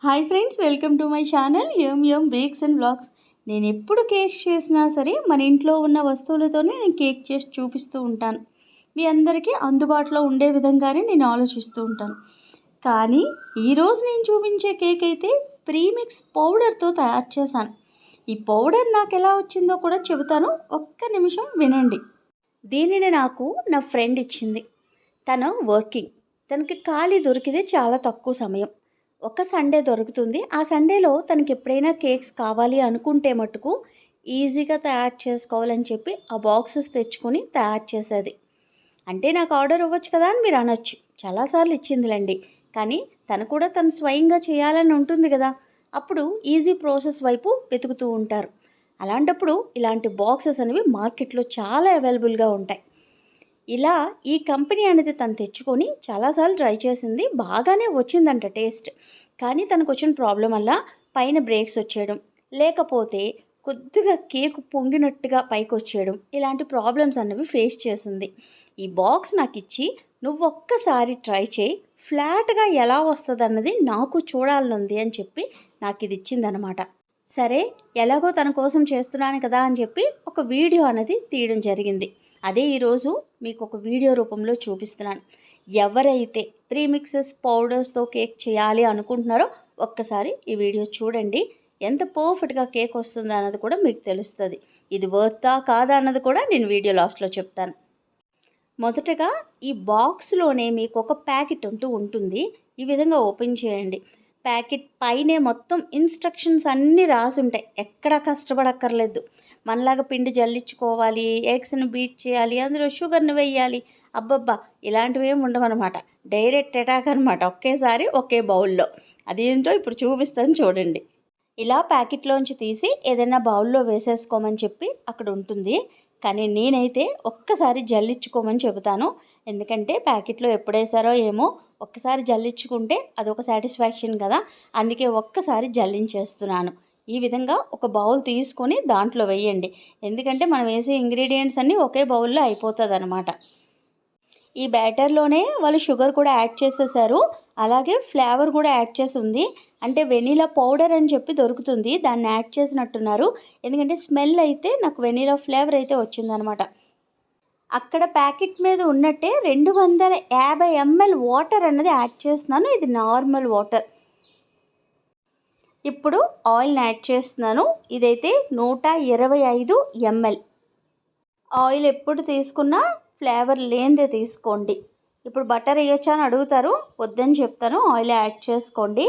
Hi friends, welcome to my channel M bakes and blogs. నేను ఎప్పుడు cakes చేసినా సరే మన ఇంట్లో ఉన్న వస్తువులతోనే నేను కేక్ చేసి చూపిస్తూ ఉంటాను. మీ అందరికీ అందుబాటులో ఉండే విధంగానే నేను ఆలోచిస్తూ ఉంటాను. కానీ ఈరోజు నేను చూపించే కేక్ అయితే ప్రీమిక్స్ పౌడర్తో తయారు చేశాను. ఈ పౌడర్ నాకు ఎలా వచ్చిందో కూడా చెబుతాను, ఒక్క నిమిషం వినండి. దీనిని నాకు నా ఫ్రెండ్ ఇచ్చింది. తను వర్కింగ్, తనకి ఖాళీ దొరికితే చాలా తక్కువ సమయం, ఒక సండే దొరుకుతుంది. ఆ సండేలో తనకి ఎప్పుడైనా కేక్స్ కావాలి అనుకుంటే మటుకు ఈజీగా తయారు చేసుకోవాలని చెప్పి ఆ బాక్సెస్ తెచ్చుకొని తయారు చేసేది. అంటే నాకు ఆర్డర్ ఇవ్వచ్చు కదా అని మీరు అనొచ్చు, చాలాసార్లు ఇచ్చిందిలేండి. కానీ తను స్వయంగా చేయాలని ఉంటుంది కదా, అప్పుడు ఈజీ ప్రాసెస్ వైపు వెతుకుతూ ఉంటారు. అలాంటప్పుడు ఇలాంటి బాక్సెస్ అనేవి మార్కెట్లో చాలా అవైలబుల్గా ఉంటాయి. ఇలా ఈ కంపెనీ అనేది తను తెచ్చుకొని చాలాసార్లు ట్రై చేసింది, బాగానే వచ్చిందంట టేస్ట్. కానీ తనకు వచ్చిన ప్రాబ్లం వల్ల పైన బ్రేక్స్ వచ్చేయడం, లేకపోతే కొద్దిగా కేక్ పొంగినట్టుగా పైకి వచ్చేయడం, ఇలాంటి ప్రాబ్లమ్స్ అనేవి ఫేస్ చేసింది. ఈ బాక్స్ నాకు ఇచ్చి నువ్వు ఒక్కసారి ట్రై చేయి, ఫ్లాట్గా ఎలా వస్తుంది అన్నది నాకు చూడాలనుంది అని చెప్పి నాకు ఇది ఇచ్చిందనమాట. సరే, ఎలాగో తన కోసం చేస్తున్నాను కదా అని చెప్పి ఒక వీడియో అనేది తీయడం జరిగింది. అదే ఈరోజు మీకు ఒక వీడియో రూపంలో చూపిస్తున్నాను. ఎవరైతే ప్రీమిక్సెస్ పౌడర్స్తో కేక్ చేయాలి అనుకుంటున్నారో ఒక్కసారి ఈ వీడియో చూడండి. ఎంత పర్ఫెక్ట్గా కేక్ వస్తుందో అన్నది కూడా మీకు తెలుస్తుంది. ఇది వర్తా కాదా అన్నది కూడా నేను వీడియో లాస్ట్లో చెప్తాను. మొదటగా ఈ బాక్స్లోనే మీకు ఒక ప్యాకెట్ ఉంటుంది. ఈ విధంగా ఓపెన్ చేయండి. ప్యాకెట్ పైనే మొత్తం ఇన్స్ట్రక్షన్స్ అన్నీ రాసి ఉంటాయి, ఎక్కడా కష్టపడక్కర్లేదు. మనలాగా పిండి జల్లించుకోవాలి, ఎగ్స్ని బీట్ చేయాలి, అందులో షుగర్ని వేయాలి, అబ్బబ్బా ఇలాంటివి ఏమి ఉండవన్నమాట. డైరెక్ట్ అటాక్ అనమాట, ఒకేసారి ఒకే బౌల్లో. అదేంటో ఇప్పుడు చూపిస్తాను చూడండి. ఇలా ప్యాకెట్లోంచి తీసి ఏదైనా బౌల్లో వేసేసుకోమని చెప్పి అక్కడ ఉంటుంది. కానీ నేనైతే ఒక్కసారి జల్లించుకోమని చెబుతాను. ఎందుకంటే ప్యాకెట్లో ఎప్పుడు వేసారో ఏమో, ఒక్కసారి జల్లించుకుంటే అదొక సాటిస్ఫాక్షన్ కదా, అందుకే ఒక్కసారి జల్లించేస్తున్నాను. ఈ విధంగా ఒక బౌల్ తీసుకొని దాంట్లో వేయండి. ఎందుకంటే మనం వేసే ఇంగ్రీడియంట్స్ అన్నీ ఒకే బౌల్లో అయిపోతుంది అనమాట. ఈ బ్యాటర్లోనే వాళ్ళు షుగర్ కూడా యాడ్ చేసేసారు, అలాగే ఫ్లేవర్ కూడా యాడ్ చేసి ఉంది. అంటే వెనీలా పౌడర్ అని చెప్పి దొరుకుతుంది, దాన్ని యాడ్ చేసినట్టున్నారు. ఎందుకంటే స్మెల్ అయితే నాకు వెనీలా ఫ్లేవర్ అయితే వచ్చిందనమాట. అక్కడ ప్యాకెట్ మీద ఉన్నట్టే 250 ml వాటర్ అన్నది యాడ్ చేస్తున్నాను. ఇది నార్మల్ వాటర్. ఇప్పుడు ఆయిల్ని యాడ్ చేస్తున్నాను. ఇదైతే 125 ml. ఆయిల్ ఎప్పుడు తీసుకున్నా ఫ్లేవర్ లేనిదే తీసుకోండి. ఇప్పుడు బటర్ వేయొచ్చా అని అడుగుతారు, వద్దని చెప్తాను, ఆయిల్ యాడ్ చేసుకోండి.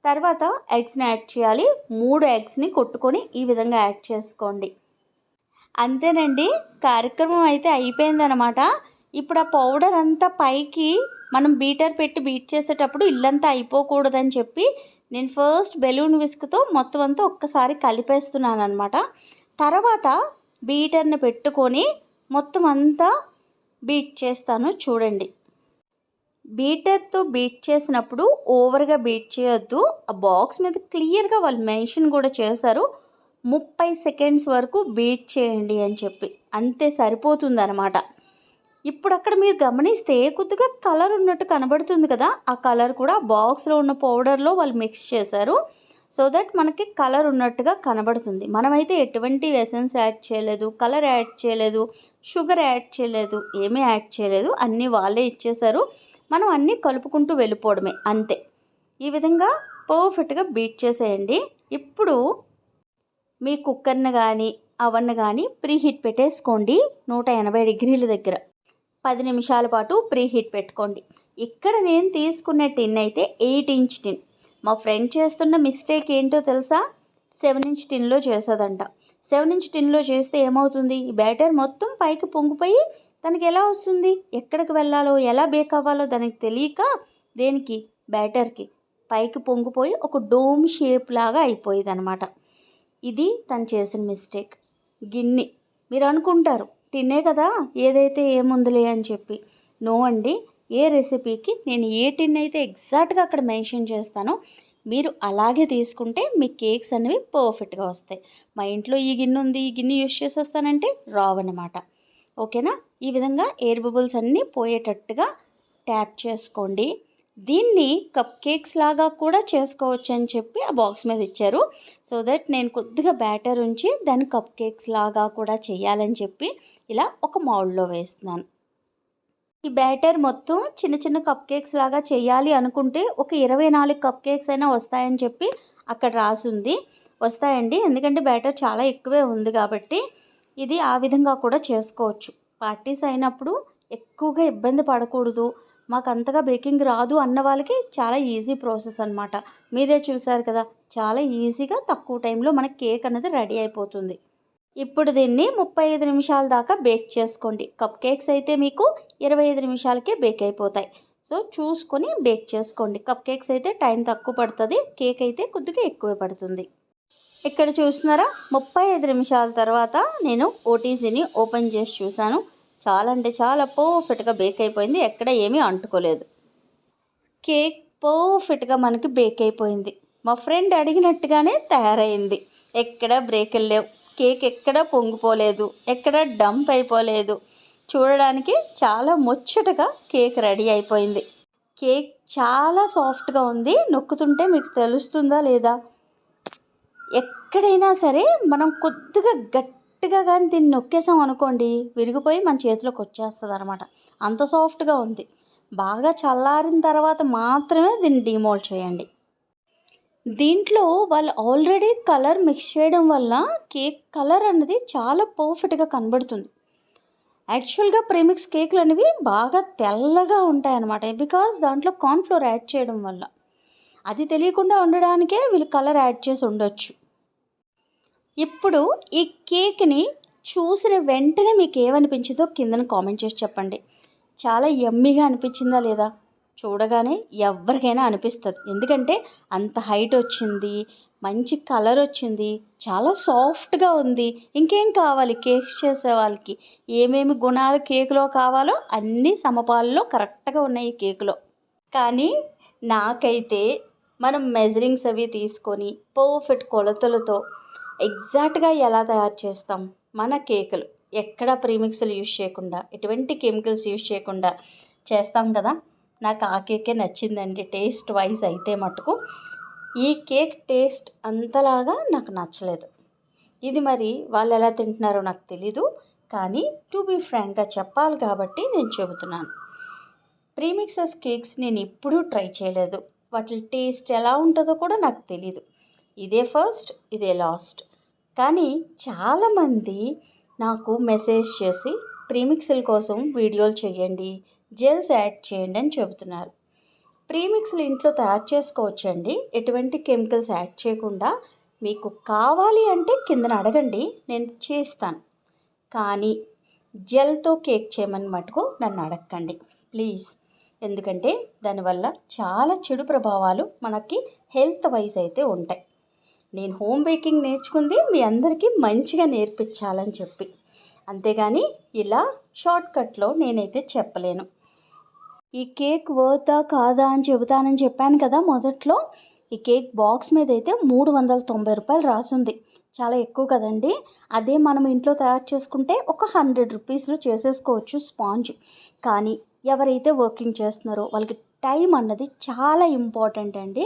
తర్వాత ఎగ్స్ని యాడ్ చేయాలి. 3 ఎగ్స్ని కొట్టుకొని ఈ విధంగా యాడ్ చేసుకోండి. అంతేనండి, కార్యక్రమం అయితే అయిపోయిందనమాట. ఇప్పుడు ఆ పౌడర్ అంతా పైకి మనం బీటర్ పెట్టి బీట్ చేసేటప్పుడు ఇల్లంతా అయిపోకూడదని చెప్పి నేను ఫస్ట్ బెలూన్ విస్క్తో మొత్తం అంతా ఒక్కసారి కలిపేస్తున్నాను అనమాట. తర్వాత బీటర్ని పెట్టుకొని మొత్తం అంతా బీట్ చేస్తాను చూడండి. బీటర్తో బీట్ చేసినప్పుడు ఓవర్గా బీట్ చేయొద్దు. ఆ బాక్స్ మీద క్లియర్గా వాళ్ళు మెన్షన్ కూడా చేశారు, 30 సెకండ్స్ వరకు బీట్ చేయండి అని చెప్పి. అంతే సరిపోతుందన్నమాట. ఇప్పుడు అక్కడ మీరు గమనిస్తే కొద్దిగా కలర్ ఉన్నట్టు కనబడుతుంది కదా, ఆ కలర్ కూడా బాక్స్లో ఉన్న పౌడర్లో వాళ్ళు మిక్స్ చేశారు, సో దట్ మనకి కలర్ ఉన్నట్టుగా కనబడుతుంది. మనమైతే ఎటువంటి ఎసెన్స్ యాడ్ చేయలేదు, కలర్ యాడ్ చేయలేదు, షుగర్ యాడ్ చేయలేదు, ఏమీ యాడ్ చేయలేదు, అన్నీ వాళ్ళే ఇచ్చేశారు. మనం అన్నీ కలుపుకుంటూ వెళ్ళిపోవడమే అంతే. ఈ విధంగా పర్ఫెక్ట్గా బీట్ చేసేయండి. ఇప్పుడు మీ కుక్కర్ని కానీ అవన్నీ కానీ ప్రీ హీట్ పెట్టేసుకోండి. 180 డిగ్రీల దగ్గర 10 నిమిషాల పాటు ప్రీ హీట్ పెట్టుకోండి. ఇక్కడ నేను తీసుకున్న టిన్ అయితే 8 ఇంచ్ టిన్. మా ఫ్రెండ్ చేస్తున్న మిస్టేక్ ఏంటో తెలుసా, 7 ఇంచ్ టిన్లో చేసేదంట. 7 ఇంచ్ టిన్లో చేస్తే ఏమవుతుంది, ఈ బ్యాటర్ మొత్తం పైకి పొంగిపోయి తనకి ఎలా వస్తుంది, ఎక్కడికి వెళ్ళాలో ఎలా బేక్ అవ్వాలో దానికి తెలియక దేనికి బ్యాటర్కి పైకి పొంగిపోయి ఒక డోమ్ షేప్ లాగా అయిపోయేది అనమాట. ఇది తను చేసిన మిస్టేక్. గిన్నె మీరు అనుకుంటారు తినే కదా ఏదైతే ఏముందిలే అని చెప్పి, నో అండి. ఏ రెసిపీకి నేను ఏ టిన్ అయితే ఎగ్జాక్ట్గా అక్కడ మెన్షన్ చేస్తానో మీరు అలాగే తీసుకుంటే మీ కేక్స్ అనేవి పర్ఫెక్ట్గా వస్తాయి. మా ఇంట్లో ఈ గిన్నె ఉంది, ఈ గిన్నె యూస్ చేసేస్తానంటే రావన్నమాట. ఓకేనా? ఈ విధంగా ఎయిర్ బబుల్స్ అన్నీ పోయేటట్టుగా ట్యాప్ చేసుకోండి. దీన్ని కప్ కేక్స్ లాగా కూడా చేసుకోవచ్చు అని చెప్పి ఆ బాక్స్ మీద ఇచ్చారు. సో దట్ నేను కొద్దిగా బ్యాటర్ ఉంచి దాన్ని కప్ కేక్స్ లాగా కూడా చేయాలని చెప్పి ఇలా ఒక మౌల్డ్లో వేస్తున్నాను. ఈ బ్యాటర్ మొత్తం చిన్న చిన్న కప్ కేక్స్ లాగా చేయాలి అనుకుంటే ఒక 24 కప్ కేక్స్ అయినా వస్తాయని చెప్పి అక్కడ రాసుంది. వస్తాయండి, ఎందుకంటే బ్యాటర్ చాలా ఎక్కువే ఉంది కాబట్టి ఇది ఆ విధంగా కూడా చేసుకోవచ్చు. పార్టీస్ అయినప్పుడు ఎక్కువగా ఇబ్బంది పడకూడదు, మాకు అంతగా బేకింగ్ రాదు అన్న వాళ్ళకి చాలా ఈజీ ప్రాసెస్ అనమాట. మీరే చూసారు కదా, చాలా ఈజీగా తక్కువ టైంలో మనకి కేక్ అనేది రెడీ అయిపోతుంది. ఇప్పుడు దీన్ని 35 నిమిషాల దాకా బేక్ చేసుకోండి. కప్ కేక్స్ అయితే మీకు 25 నిమిషాలకే బేక్ అయిపోతాయి. సో చూసుకొని బేక్ చేసుకోండి. కప్ కేక్స్ అయితే టైం తక్కువ పడుతుంది, కేక్ అయితే కొద్దిగా ఎక్కువే పడుతుంది. ఇక్కడ చూస్తున్నారా, 35 నిమిషాల తర్వాత నేను ఓటీసీని ఓపెన్ చేసి చూశాను. చాలా అంటే చాలా పర్ఫెక్ట్గా బేక్ అయిపోయింది, ఎక్కడ ఏమీ అంటుకోలేదు. కేక్ పర్ఫెక్ట్గా మనకి బేక్ అయిపోయింది. మా ఫ్రెండ్ అడిగినట్టుగానే తయారైంది, ఎక్కడ బ్రేకులు లేవు, కేక్ ఎక్కడ పొంగిపోలేదు, ఎక్కడ డంప్ అయిపోలేదు. చూడడానికి చాలా ముచ్చటగా కేక్ రెడీ అయిపోయింది. కేక్ చాలా సాఫ్ట్గా ఉంది, నొక్కుతుంటే మీకు తెలుస్తుందా లేదా. ఎక్కడైనా సరే మనం కొద్దిగా గట్టిగా కానీ దీన్ని నొక్కేసాం అనుకోండి, విరిగిపోయి మన చేతిలోకి వచ్చేస్తుంది అనమాట. అంత సాఫ్ట్గా ఉంది. బాగా చల్లారిన తర్వాత మాత్రమే దీన్ని డిమోల్డ్ చేయండి. దీంట్లో వాళ్ళు ఆల్రెడీ కలర్ మిక్స్ చేయడం వల్ల కేక్ కలర్ అన్నది చాలా పర్ఫెక్ట్గా కనబడుతుంది. యాక్చువల్గా ప్రీమిక్స్ కేకులు అనేవి బాగా తెల్లగా ఉంటాయి అన్నమాట, బికాజ్ దాంట్లో కార్న్ఫ్లోర్ యాడ్ చేయడం వల్ల. అది తెలియకుండా ఉండడానికే వీళ్ళు కలర్ యాడ్ చేసి ఉండొచ్చు. ఇప్పుడు ఈ కేక్ని చూసిన వెంటనే మీకు ఏమనిపించిందో కిందన కామెంట్ చేసి చెప్పండి. చాలా యమ్మీగా అనిపించిందా లేదా? చూడగానే ఎవరికైనా అనిపిస్తుంది, ఎందుకంటే అంత హైట్ వచ్చింది, మంచి కలర్ వచ్చింది, చాలా సాఫ్ట్గా ఉంది. ఇంకేం కావాలి కేక్స్ చేసే వాళ్ళకి? ఏమేమి గుణాలు కేకులో కావాలో అన్నీ సమపాలలో కరెక్ట్గా ఉన్నాయి ఈ కేకులో. కానీ నాకైతే మనం మెజరింగ్స్ అవి తీసుకొని పర్ఫెక్ట్ కొలతలతో ఎగ్జాక్ట్గా ఎలా తయారు చేస్తాం మన కేకులు, ఎక్కడ ప్రీమిక్స్లు యూజ్ చేయకుండా, ఎటువంటి కెమికల్స్ యూజ్ చేయకుండా చేస్తాం కదా. నాకు ఆ కేకే నచ్చిందండి, టేస్ట్ వైజ్ అయితే మటుకు. ఈ కేక్ టేస్ట్ అంతలాగా నాకు నచ్చలేదు. ఇది మరి వాళ్ళు ఎలా తింటున్నారో నాకు తెలీదు, కానీ టు బీ ఫ్రాంక్గా చెప్పాలి కాబట్టి నేను చెబుతున్నాను. ప్రీమిక్సెస్ కేక్స్ నేను ఎప్పుడూ ట్రై చేయలేదు, వాటి టేస్ట్ ఎలా ఉంటుందో కూడా నాకు తెలీదు. ఇదే ఫస్ట్, ఇదే లాస్ట్. కానీ చాలామంది నాకు మెసేజ్ చేసి ప్రీమిక్స్ల కోసం వీడియోలు చేయండి, జెల్స్ యాడ్ చేయండి అని చెబుతున్నారు. ప్రీమిక్స్లు ఇంట్లో తయారు చేసుకోవచ్చండి, ఎటువంటి కెమికల్స్ యాడ్ చేయకుండా. మీకు కావాలి అంటే కిందన అడగండి, నేను చేస్తాను. కానీ జెల్తో కేక్ చేయమని మటుకు నన్ను అడగండి ప్లీజ్, ఎందుకంటే దానివల్ల చాలా చెడు ప్రభావాలు మనకి హెల్త్ వైజ్ అయితే ఉంటాయి. నేను హోమ్ బేకింగ్ నేర్చుకుంది మీ అందరికీ మంచిగా నేర్పించాలని చెప్పి, అంతేగాని ఇలా షార్ట్కట్లో నేనైతే చెప్పలేను. ఈ కేక్ వర్తా కాదా అని చెబుతానని చెప్పాను కదా మొదట్లో. ఈ కేక్ బాక్స్ మీద అయితే 390 రూపాయలు రాసుంది, చాలా ఎక్కువ కదండి. అదే మనం ఇంట్లో తయారు చేసుకుంటే ఒక 100 రూపీస్లో చేసేసుకోవచ్చు స్పాంజ్. కానీ ఎవరైతే వర్కింగ్ చేస్తున్నారో వాళ్ళకి టైం అన్నది చాలా ఇంపార్టెంట్ అండి.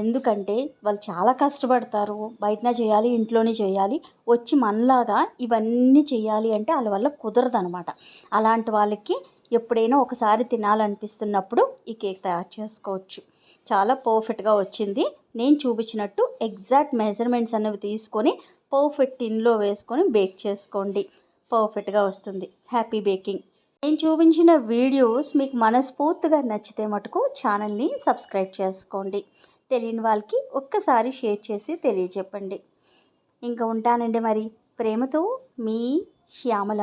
ఎందుకంటే వాళ్ళు చాలా కష్టపడతారు, బయటనే చేయాలి, ఇంట్లోనే చేయాలి, వచ్చి మనలాగా ఇవన్నీ చేయాలి అంటే వాళ్ళ వల్ల కుదరదనమాట. అలాంటి వాళ్ళకి ఎప్పుడైనా ఒకసారి తినాలనిపిస్తున్నప్పుడు ఈ కేక్ తయారు చేసుకోవచ్చు. చాలా పర్ఫెక్ట్గా వచ్చింది. నేను చూపించినట్టు ఎగ్జాక్ట్ మెజర్మెంట్స్ అనేవి తీసుకొని పర్ఫెక్ట్ టిన్లో వేసుకొని బేక్ చేసుకోండి, పర్ఫెక్ట్గా వస్తుంది. Happy baking. నేను చూపించిన వీడియోస్ మీకు మనస్ఫూర్తిగా నచ్చితే మటుకు ఛానల్ని సబ్స్క్రైబ్ చేసుకోండి. తెలియని వాళ్ళకి ఒక్కసారి షేర్ చేసి తెలియజెప్పండి. ఇంకా ఉంటానండి మరి. ప్రేమతో మీ శ్యామల.